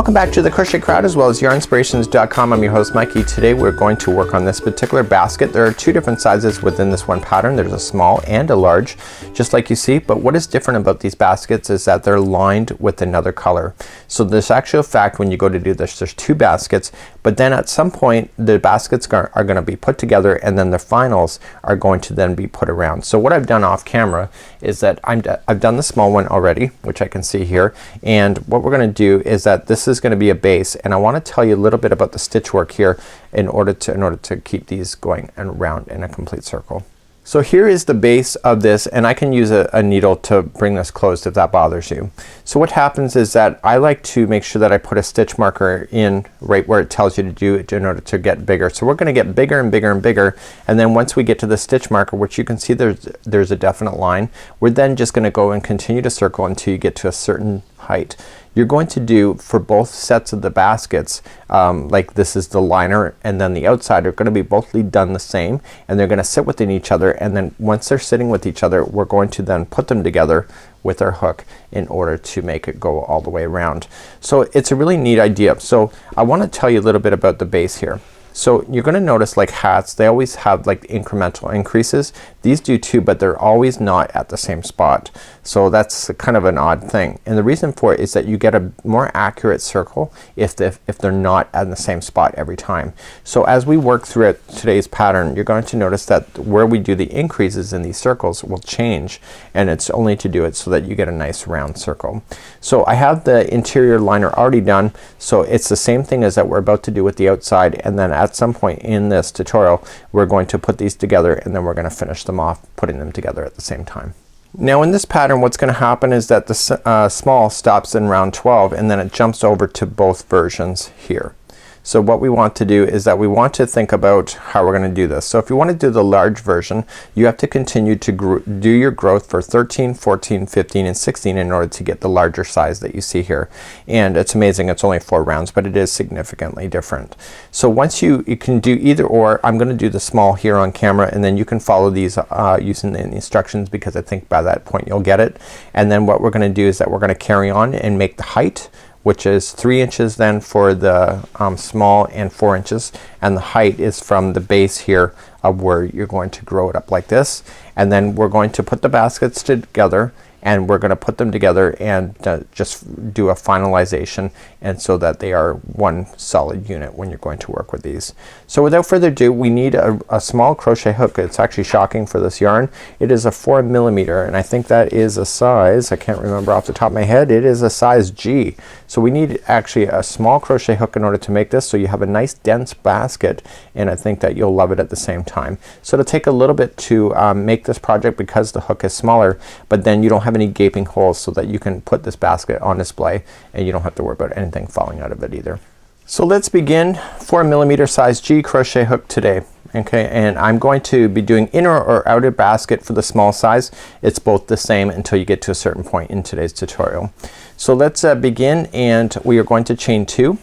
Welcome back to the Crochet Crowd as well as Yarnspirations.com. I'm your host Mikey. Today we're going to work on this particular basket. There are two different sizes within this one pattern. There's a small and a large, just like you see, but what is different about these baskets is that they're lined with another color. So this actual fact, when you go to do this, there's two baskets, but then at some point the baskets are going to be put together and then the finals are going to then be put around. So what I've done off camera is that I've done the small one already, which I can see here, and what we're going to do is that this is going to be a base, and I want to tell you a little bit about the stitch work here in order to keep these going and around in a complete circle. So here is the base of this, and I can use a needle to bring this closed if that bothers you. So what happens is that I like to make sure that I put a stitch marker in right where it tells you to do it in order to get bigger. So we're gonna get bigger and bigger and bigger, and then once we get to the stitch marker, which you can see there's a definite line, we're then just gonna go and continue to circle until you get to a certain height. You're going to do for both sets of the baskets, like this is the liner and then the outside are gonna be both done the same, and they're gonna sit within each other, and then once they're sitting with each other we're going to then put them together with our hook in order to make it go all the way around. So it's a really neat idea. So I want to tell you a little bit about the base here. So you're gonna notice like hats, they always have like incremental increases. These do too, but they're always not at the same spot. So that's kind of an odd thing, and the reason for it is that you get a more accurate circle if they're not at the same spot every time. So as we work through today's pattern, you're going to notice that where we do the increases in these circles will change, and it's only to do it so that you get a nice round circle. So I have the interior liner already done, so it's the same thing as that we're about to do with the outside, and then at some point in this tutorial we're going to put these together and then we're gonna finish them off putting them together at the same time. Now in this pattern what's gonna happen is that the small stops in round 12 and then it jumps over to both versions here. So what we want to do is that we want to think about how we're gonna do this. So if you want to do the large version, you have to continue to do your growth for 13, 14, 15, and 16 in order to get the larger size that you see here. And it's amazing, it's only 4 rounds, but it is significantly different. So once you can do either or, I'm gonna do the small here on camera, and then you can follow these using the instructions, because I think by that point you'll get it. And then what we're gonna do is that we're gonna carry on and make the height, which is 3 inches then for the small, and 4 inches, and the height is from the base here of where you're going to grow it up like this. And then we're going to put the baskets together, and we're gonna put them together and just do a finalization, and so that they are one solid unit when you're going to work with these. So without further ado, we need a small crochet hook. It's actually shocking for this yarn. It is a 4mm, and I think that is a size, I can't remember off the top of my head, it is a size G. So we need actually a small crochet hook in order to make this, so you have a nice dense basket, and I think that you'll love it at the same time. So it'll take a little bit to make this project because the hook is smaller, but then you don't have any gaping holes, so that you can put this basket on display and you don't have to worry about anything falling out of it either. So let's begin 4mm size G crochet hook today. Okay, and I'm going to be doing inner or outer basket for the small size. It's both the same until you get to a certain point in today's tutorial. So let's begin, and we are going to chain 2,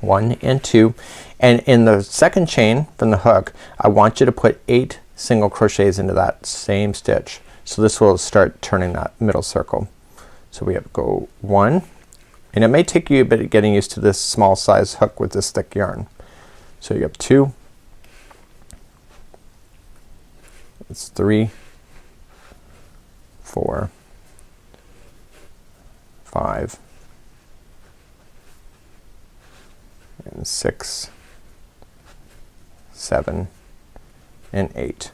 1 and 2, and in the second chain from the hook I want you to put 8 single crochets into that same stitch. So this will start turning that middle circle. So we have to go 1, and it may take you a bit of getting used to this small size hook with this thick yarn. So you have 2, it's 3, 4, 5, and 6, 7, and 8.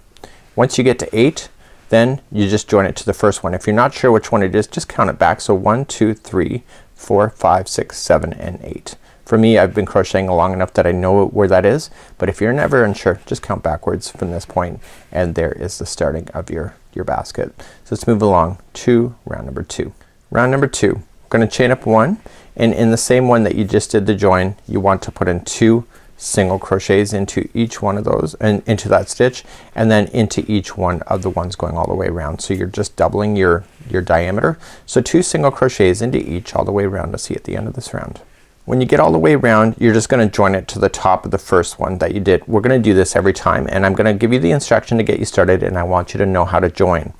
Once you get to 8, then you just join it to the first one. If you're not sure which one it is, just count it back. So 1, 2, 3, 4, 5, 6, 7, and 8. For me, I've been crocheting long enough that I know where that is, but if you're never unsure, just count backwards from this point, and there is the starting of your basket. So let's move along to round number 2. Round number 2, we're gonna chain up 1, and in the same one that you just did the join, you want to put in 2 single crochets into each one of those, and into that stitch, and then into each one of the ones going all the way around. So you're just doubling your diameter. So 2 single crochets into each all the way around, to see at the end of this round. When you get all the way around, you're just gonna join it to the top of the first one that you did. We're gonna do this every time, and I'm gonna give you the instruction to get you started, and I want you to know how to join.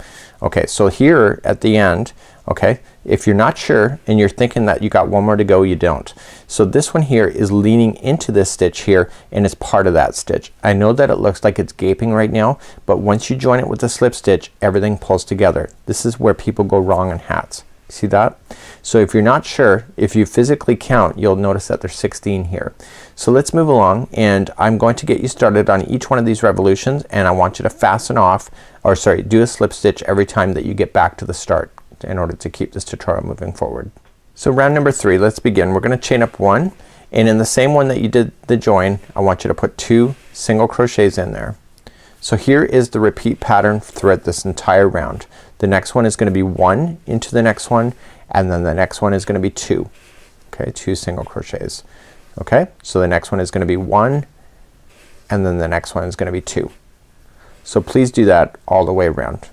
Okay, so here at the end, okay, if you're not sure and you're thinking that you got one more to go, you don't. So this one here is leaning into this stitch here, and it's part of that stitch. I know that it looks like it's gaping right now, but once you join it with the slip stitch, everything pulls together. This is where people go wrong in hats. See that? So if you're not sure, if you physically count, you'll notice that there's 16 here. So let's move along, and I'm going to get you started on each one of these revolutions, and I want you to fasten off, or sorry, do a slip stitch every time that you get back to the start in order to keep this tutorial moving forward. So round number 3, let's begin. We're gonna chain up 1, and in the same one that you did the join, I want you to put 2 single crochets in there. So here is the repeat pattern throughout this entire round. The next one is gonna be 1 into the next one, and then the next one is gonna be 2. Okay, 2 single crochets. Okay, so the next one is gonna be 1, and then the next one is gonna be 2. So please do that all the way around,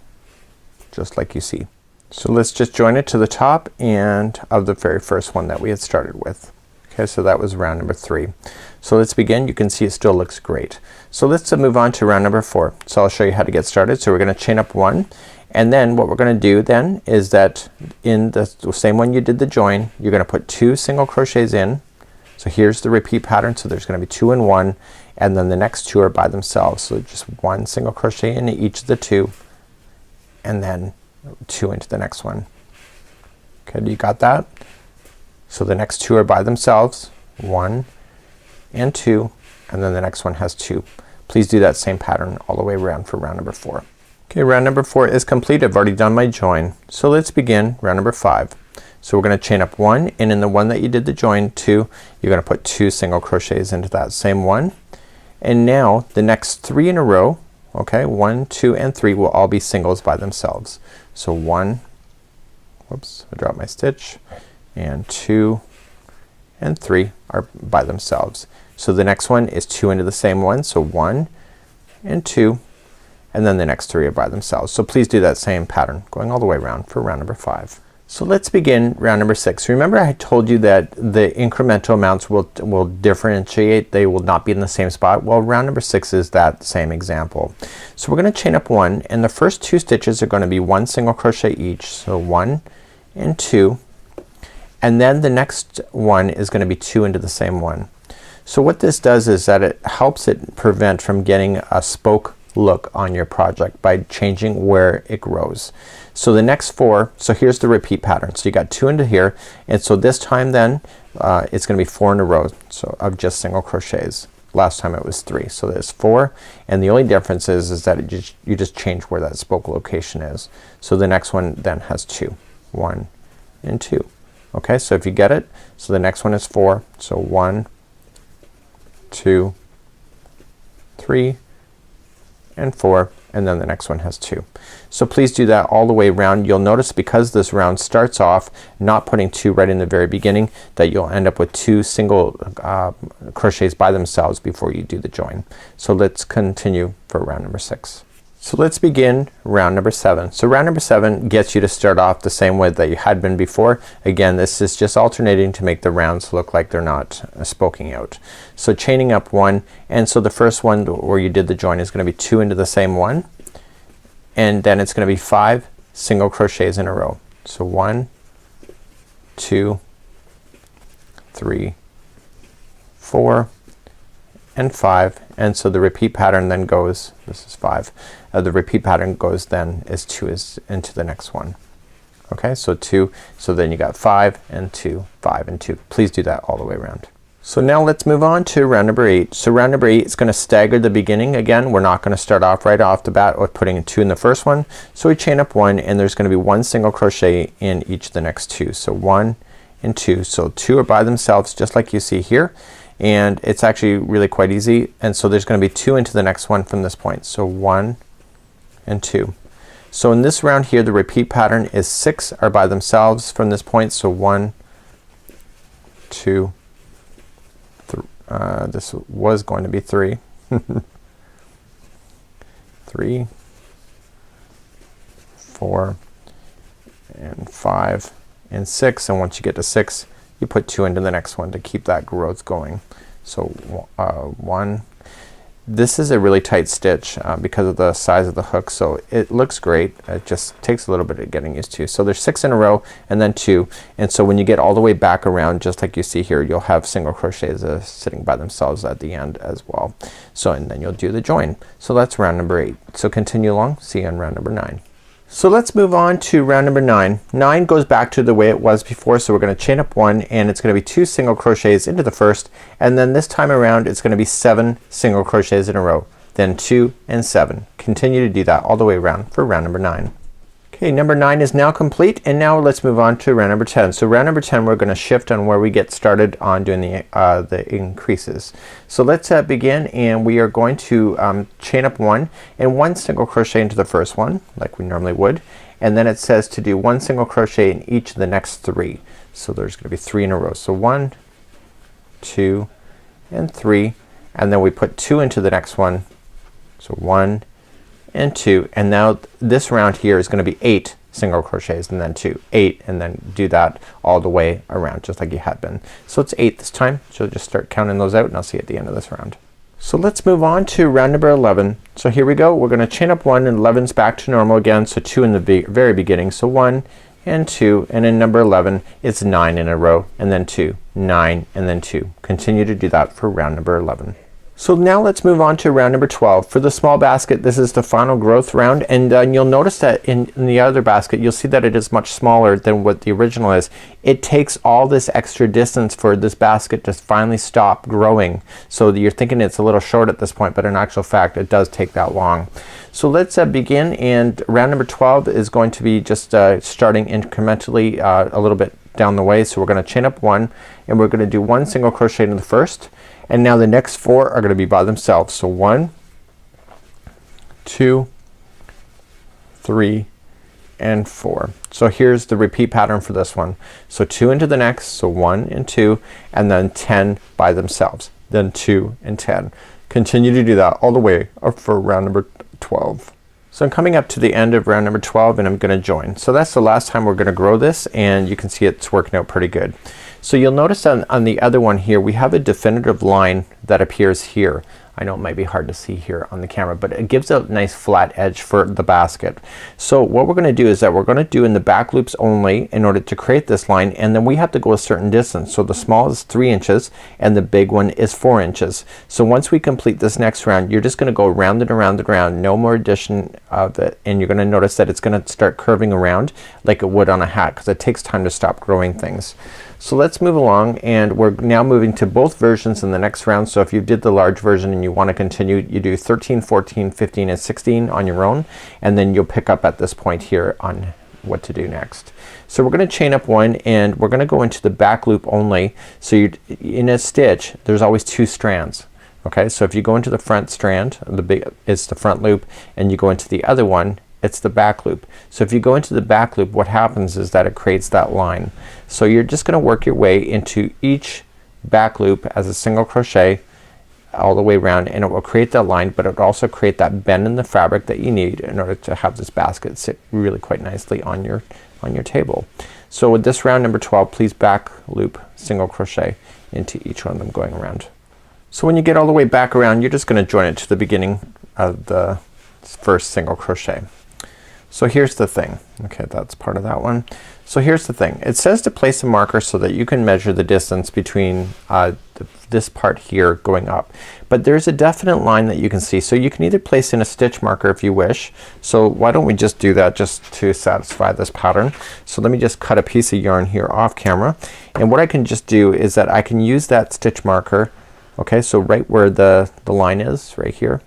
just like you see. So let's just join it to the top and of the very first one that we had started with. Okay, so that was round number 3. So let's begin. You can see it still looks great. So let's move on to round number 4. So I'll show you how to get started. So we're gonna chain up 1, and then what we're gonna do then is that in the same one you did the join, you're gonna put 2 single crochets in. So here's the repeat pattern. So there's gonna be 2 and 1, and then the next 2 are by themselves. So just 1 single crochet in each of the 2, and then 2 into the next one. Okay, you got that? So the next 2 are by themselves, 1 and 2, and then the next one has 2. Please do that same pattern all the way around for round number 4. Okay, round number 4 is complete. I've already done my join. So let's begin round number 5. So we're gonna chain up 1, and in the one that you did the join 2, you're gonna put 2 single crochets into that same one. And now the next 3 in a row, okay, 1, 2 and 3 will all be singles by themselves. So 1, whoops, I dropped my stitch, and 2 and 3 are by themselves. So the next one is 2 into the same one, so 1 and 2, and then the next 3 are by themselves. So please do that same pattern going all the way around for round number 5. So let's begin round number 6. Remember I told you that the incremental amounts will differentiate. They will not be in the same spot. Well, round number 6 is that same example. So we're gonna chain up 1, and the first 2 stitches are gonna be 1 single crochet each. So 1 and 2, and then the next one is gonna be 2 into the same one. So what this does is that it helps it prevent from getting a spoke look on your project by changing where it grows. So the next 4, so here's the repeat pattern. So you got 2 into here, and so this time then it's gonna be 4 in a row, so of just single crochets. Last time it was 3, so there's 4, and the only difference is that you just change where that spoke location is. So the next one then has 2, 1 and 2. Okay, so if you get it, so the next one is 4, so 1, 2, 3 and 4, and then the next one has 2. So please do that all the way around. You'll notice because this round starts off not putting 2 right in the very beginning, that you'll end up with 2 single crochets by themselves before you do the join. So let's continue for round number 6. So let's begin round number 7. So round number 7 gets you to start off the same way that you had been before. Again, this is just alternating to make the rounds look like they're not spoking out. So chaining up 1, and so the first one where you did the join is gonna be 2 into the same one, and then it's gonna be 5 single crochets in a row. So 1, 2, 3, 4 and 5, and so the repeat pattern then goes, this is 5, the repeat pattern goes then is 2 is into the next one. Okay, so 2, so then you got 5 and 2, 5 and 2. Please do that all the way around. So now let's move on to round number 8. So round number 8 is gonna stagger the beginning. Again, we're not gonna start off right off the bat with putting 2 in the first one. So we chain up 1, and there's gonna be 1 single crochet in each of the next 2. So 1 and 2. So 2 are by themselves just like you see here, and it's actually really quite easy, and so there's gonna be 2 into the next one from this point. So 1 and 2. So in this round here the repeat pattern is 6 are by themselves from this point. So 1, 2, this was going to be 3 3, 4 and 5 and 6, and once you get to 6 you put 2 into the next one to keep that growth going. So 1. This is a really tight stitch because of the size of the hook, so it looks great. It just takes a little bit of getting used to. So there's 6 in a row and then 2, and so when you get all the way back around, just like you see here, you'll have single crochets sitting by themselves at the end as well. So and then you'll do the join. So that's round number 8. So continue along, see you on round number 9. So let's move on to round number 9. 9 goes back to the way it was before, so we're gonna chain up 1 and it's gonna be 2 single crochets into the first, and then this time around it's gonna be 7 single crochets in a row, then 2 and 7. Continue to do that all the way around for round number 9. Okay, number 9 is now complete, and now let's move on to round number 10. So round number 10 we're gonna shift on where we get started on doing the increases. So let's begin, and we are going to chain up 1 and 1 single crochet into the first one like we normally would, and then it says to do 1 single crochet in each of the next 3. So there's gonna be 3 in a row. So 1, 2 and 3, and then we put 2 into the next one. So 1 and 2, and now this round here is gonna be 8 single crochets and then 2, 8, and then do that all the way around just like you had been. So it's 8 this time, so just start counting those out and I'll see you at the end of this round. So let's move on to round number 11. So here we go, we're gonna chain up 1 and 11's back to normal again, so 2 in the very beginning. So 1 and 2, and in number 11 it's 9 in a row, and then 2, 9 and then 2. Continue to do that for round number 11. So now let's move on to round number 12. For the small basket, this is the final growth round, and you'll notice that in the other basket you'll see that it is much smaller than what the original is. It takes all this extra distance for this basket to finally stop growing. So you're thinking it's a little short at this point, but in actual fact it does take that long. So let's begin, and round number 12 is going to be just starting incrementally a little bit down the way. So we're gonna chain up 1 and we're gonna do 1 single crochet in the first, and now the next 4 are gonna be by themselves. So 1, 2, 3 and 4. So here's the repeat pattern for this one. So 2 into the next, so 1 and 2, and then 10 by themselves, then 2 and 10. Continue to do that all the way up for round number 12. So I'm coming up to the end of round number 12 and I'm gonna join. So that's the last time we're gonna grow this, and you can see it's working out pretty good. So you'll notice on the other one here we have a definitive line that appears here. I know it might be hard to see here on the camera, but it gives a nice flat edge for the basket. So what we're gonna do is that we're gonna do in the back loops only in order to create this line, and then we have to go a certain distance. So the small is 3 inches and the big one is 4 inches. So once we complete this next round, you're just gonna go around and around and around, no more addition of it, and you're gonna notice that it's gonna start curving around like it would on a hat, because it takes time to stop growing things. So let's move along, and we're now moving to both versions in the next round. So if you did the large version and you want to continue, you do 13, 14, 15 and 16 on your own, and then you'll pick up at this point here on what to do next. So we're gonna chain up 1 and we're gonna go into the back loop only. So you in a stitch there's always 2 strands. Okay, so if you go into the front strand, it's the front loop, and you go into the other one, it's the back loop. So if you go into the back loop, what happens is that it creates that line. So you're just gonna work your way into each back loop as a single crochet all the way around, and it will create that line, but it will also create that bend in the fabric that you need in order to have this basket sit really quite nicely on your table. So with this round number 12, please back loop single crochet into each one of them going around. So when you get all the way back around, you're just gonna join it to the beginning of the first single crochet. So here's the thing. Okay, that's part of that one. So here's the thing. It says to place a marker so that you can measure the distance between this part here going up. But there's a definite line that you can see. So you can either place in a stitch marker if you wish. So why don't we just do that just to satisfy this pattern. So let me just cut a piece of yarn here off camera. And what I can just do is that I can use that stitch marker. Okay, so right where the line is, right here.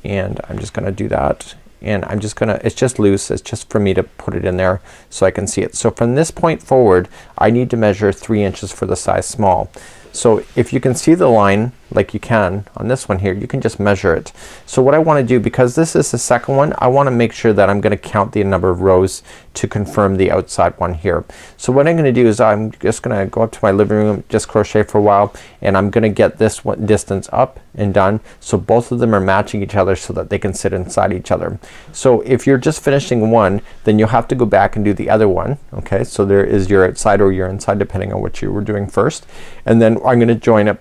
And I'm just gonna do that. And I'm just gonna, it's just loose, it's just for me to put it in there so I can see it. So from this point forward I need to measure 3 inches for the size small. So if you can see the line like you can on this one here, you can just measure it. So what I want to do, because this is the second one, I want to make sure that I'm going to count the number of rows to confirm the outside one here. So what I'm going to do is I'm just going to go up to my living room, just crochet for a while, and I'm going to get this one distance up and done so both of them are matching each other so that they can sit inside each other. So if you're just finishing one, then you'll have to go back and do the other one. Okay, so there is your outside or your inside depending on what you were doing first, and then I'm going to join up,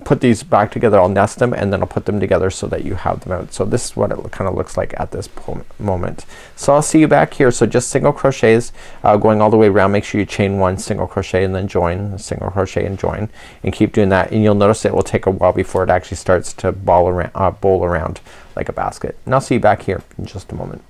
put these back together. I'll nest them and then I'll put them together so that you have them out. So this is what it kind of looks like at this moment. So I'll see you back here. So just single crochets going all the way around. Make sure you chain one, single crochet, and then join, single crochet and join, and keep doing that, and you'll notice it will take a while before it actually starts to bowl around like a basket. And I'll see you back here in just a moment.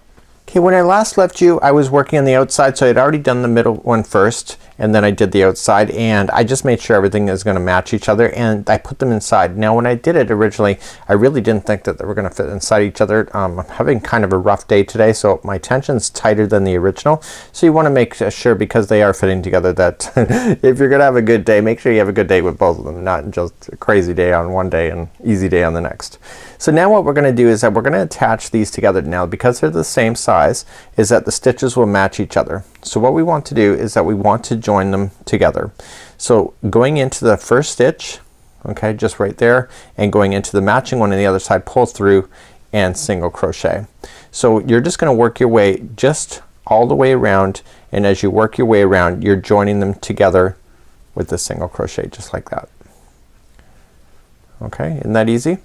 Okay, when I last left you, I was working on the outside, so I'd already done the middle one first, and then I did the outside, and I just made sure everything is going to match each other, and I put them inside. Now when I did it originally, I really didn't think that they were going to fit inside each other. I'm having kind of a rough day today, so my tension's tighter than the original. So you want to make sure, because they are fitting together, that if you're going to have a good day, make sure you have a good day with both of them, not just a crazy day on one day and easy day on the next. So now what we're going to do is that we're going to attach these together now, because they're the same size, is that the stitches will match each other. So what we want to do is that we want to join them together. So going into the first stitch, okay, just right there, and going into the matching one on the other side, pull through and single crochet. So you're just going to work your way just all the way around, and as you work your way around, you're joining them together with the single crochet, just like that. Okay, isn't that easy?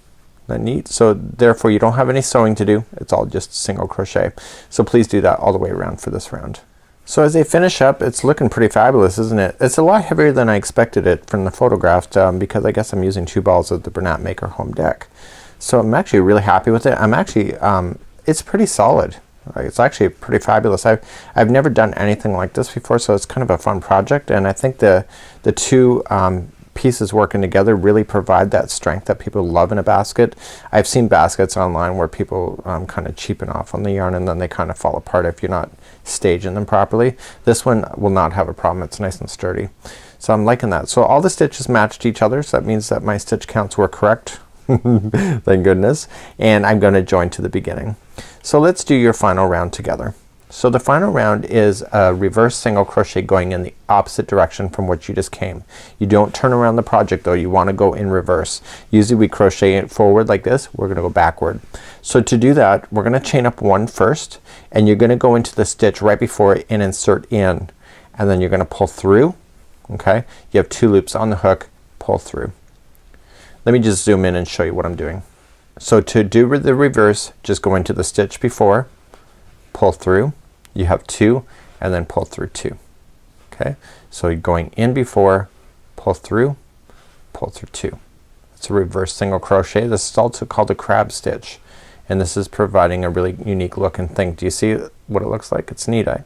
That neat? So therefore you don't have any sewing to do. It's all just single crochet. So please do that all the way around for this round. So as they finish up, it's looking pretty fabulous, isn't it? It's a lot heavier than I expected it from the photograph, because I guess I'm using 2 balls of the Bernat Make Home Dec. So I'm actually really happy with it. I'm actually it's pretty solid. It's actually pretty fabulous. I've never done anything like this before, so it's kind of a fun project, and I think the two pieces working together really provide that strength that people love in a basket. I've seen baskets online where people kind of cheapen off on the yarn, and then they kind of fall apart if you're not staging them properly. This one will not have a problem. It's nice and sturdy. So I'm liking that. So all the stitches matched each other, so that means that my stitch counts were correct. Thank goodness. And I'm going to join to the beginning. So let's do your final round together. So the final round is a reverse single crochet going in the opposite direction from which you just came. You don't turn around the project though, you want to go in reverse. Usually we crochet it forward like this, we're gonna go backward. So to do that, we're gonna chain up one first, and you're gonna go into the stitch right before it and insert in, and then you're gonna pull through. Okay, you have 2 loops on the hook, pull through. Let me just zoom in and show you what I'm doing. So to do the reverse, just go into the stitch before, pull through, you have 2, and then pull through 2. Okay, so you're going in before, pull through 2. It's a reverse single crochet. This is also called a crab stitch, and this is providing a really unique look and thing. Do you see what it looks like? It's neat, eh?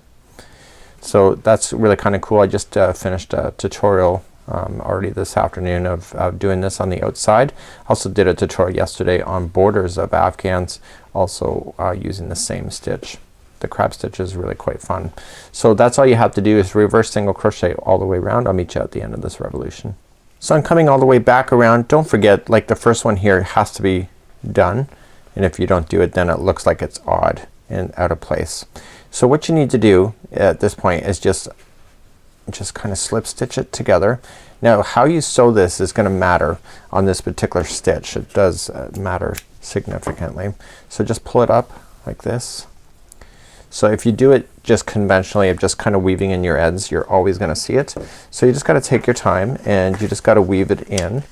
So that's really kind of cool. I just finished a tutorial already this afternoon of doing this on the outside. Also did a tutorial yesterday on borders of Afghans, also using the same stitch. The crab stitch is really quite fun. So that's all you have to do, is reverse single crochet all the way around. I'll meet you at the end of this revolution. So I'm coming all the way back around. Don't forget, like the first one here has to be done, and if you don't do it, then it looks like it's odd and out of place. So what you need to do at this point is just kind of slip stitch it together. Now how you sew this is going to matter on this particular stitch. It does matter significantly. So just pull it up like this. So if you do it just conventionally of just kind of weaving in your ends, you're always going to see it. So you just got to take your time, and you just got to weave it in,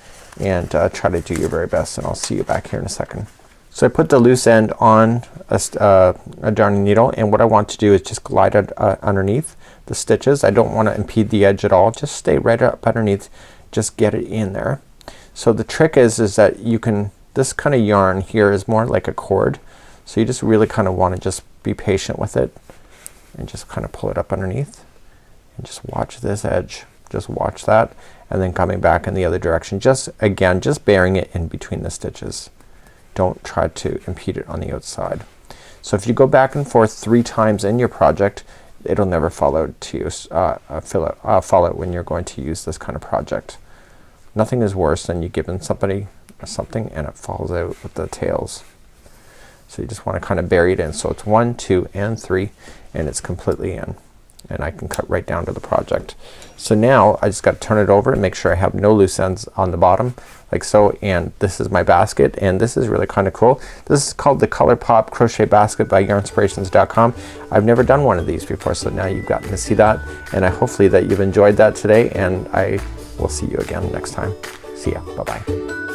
and try to do your very best, and I'll see you back here in a second. So I put the loose end on a darning needle, and what I want to do is just glide it underneath the stitches. I don't want to impede the edge at all. Just stay right up underneath. Just get it in there. So the trick is that you can, this kind of yarn here is more like a cord. So you just really kind of want to just be patient with it, and just kind of pull it up underneath, and just watch this edge. Just watch that, and then coming back in the other direction. Just again, just bearing it in between the stitches. Don't try to impede it on the outside. So if you go back and forth 3 times in your project, it'll never fall out to use fall out when you're going to use this kind of project. Nothing is worse than you giving somebody something and it falls out with the tails. So you just want to kind of bury it in. So it's 1, 2, and 3, and it's completely in. And I can cut right down to the project. So now I just got to turn it over and make sure I have no loose ends on the bottom, like so. And this is my basket, and this is really kind of cool. This is called the Color Pop Crochet Basket by Yarnspirations.com. I've never done one of these before, so now you've gotten to see that, and I hopefully that you've enjoyed that today, and I will see you again next time. See ya. Bye bye.